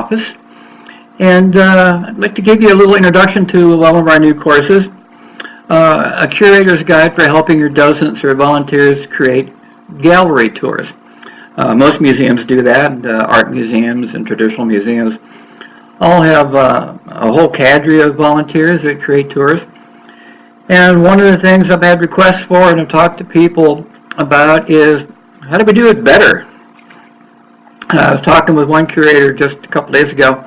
office. And I'd like to give you a little introduction to one of our new courses, A Curator's Guide for Helping Your Docents or Volunteers Create Gallery Tours. Most museums do that, art museums and traditional museums all have a whole cadre of volunteers that create tours. And one of the things I've had requests for and I've talked to people about is, how do we do it better? I was talking with one curator just a couple days ago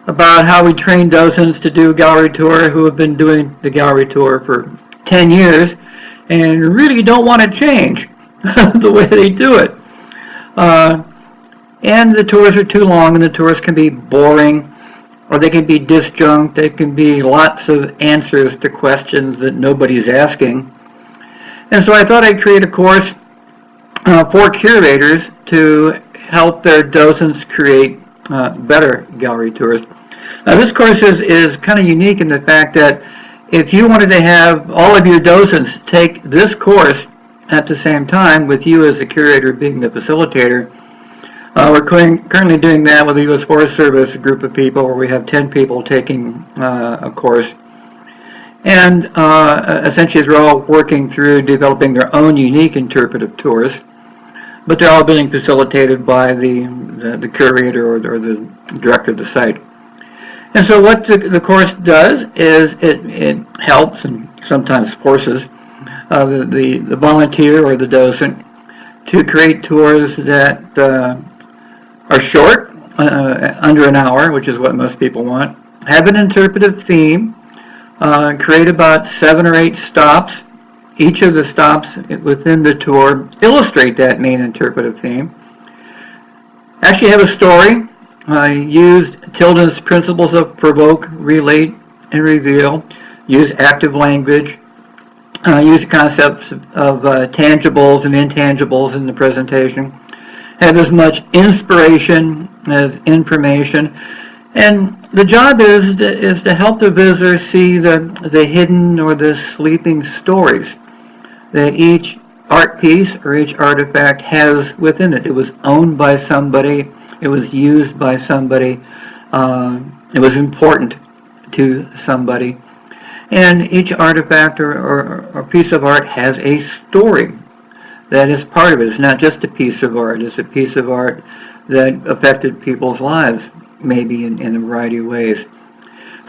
about how we train docents to do a gallery tour who have been doing the gallery tour for 10 years and really don't want to change the way they do it. And the tours are too long, and the tours can be boring, or they can be disjunct. They can be lots of answers to questions that nobody's asking. And so I thought I'd create a course for curators to help their docents create better gallery tours. Now this course is kind of unique in the fact that if you wanted to have all of your docents take this course at the same time with you as the curator being the facilitator, we're currently doing that with the U.S. Forest Service, a group of people where we have 10 people taking a course. And essentially they're all working through developing their own unique interpretive tours, but they're all being facilitated by the curator or the director of the site. And so what the course does is it helps and sometimes forces the volunteer or the docent to create tours that are short, under an hour, which is what most people want, have an interpretive theme, create about 7 or 8 stops. Each of the stops within the tour illustrate that main interpretive theme. Actually have a story. I used Tilden's principles of provoke, relate, and reveal. Use active language. Use concepts of tangibles and intangibles in the presentation. Have as much inspiration as information. And the job is to help the visitor see the hidden or the sleeping stories that each art piece or each artifact has within it. It was owned by somebody. It was used by somebody. It was important to somebody. And each artifact or piece of art has a story that is part of it. It's not just a piece of art. It's a piece of art that affected people's lives, maybe in a variety of ways.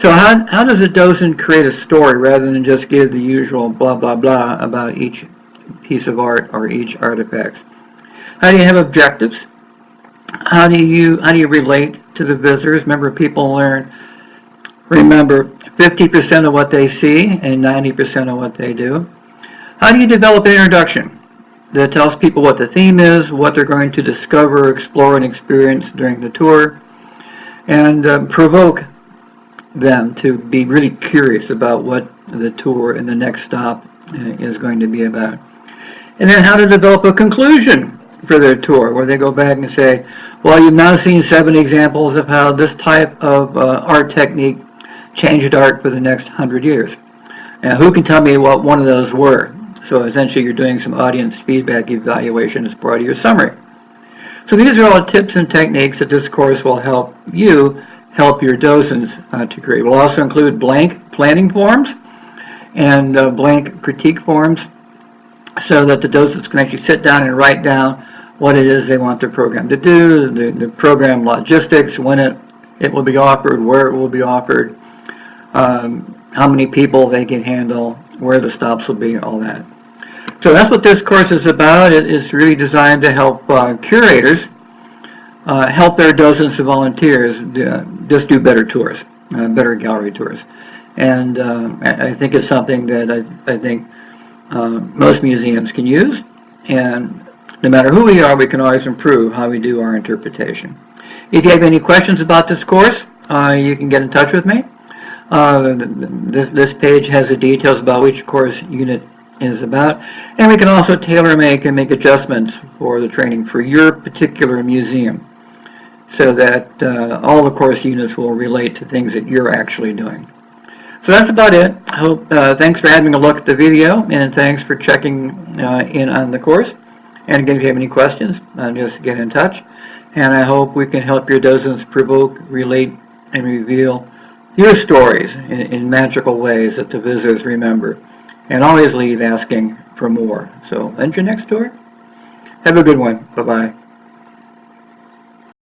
So how does a docent create a story rather than just give the usual blah, blah, blah about each piece of art or each artifact? How do you have objectives? How do you relate to the visitors? Remember, people remember 50% of what they see and 90% of what they do. How do you develop an introduction that tells people what the theme is, what they're going to discover, explore, and experience during the tour, and provoke them to be really curious about what the tour and the next stop is going to be about. And then how to develop a conclusion for their tour, where they go back and say, well, you've now seen 7 examples of how this type of art technique changed art for the next 100 years. Now, who can tell me what one of those were? So essentially you're doing some audience feedback evaluation as part of your summary. So these are all tips and techniques that this course will help you help your docents to create. We'll also include blank planning forms and blank critique forms so that the docents can actually sit down and write down what it is they want their program to do, the program logistics, when it will be offered, where it will be offered, how many people they can handle, where the stops will be, all that. So that's what this course is about. It is really designed to help curators help their docents and volunteers just do better tours, better gallery tours. And I think it's something that I think most museums can use. And no matter who we are, we can always improve how we do our interpretation. If you have any questions about this course, you can get in touch with me. This page has the details about which course unit is about, and we can also tailor make and make adjustments for the training for your particular museum so that all the course units will relate to things that you're actually doing. So that's about it. Thanks for having a look at the video, and thanks for checking in on the course. And again, if you have any questions, just get in touch. and I hope we can help your dozens provoke, relate, and reveal your stories in magical ways that the visitors remember, and always leave asking for more. So, Engine Next Door, have a good one. Bye-bye.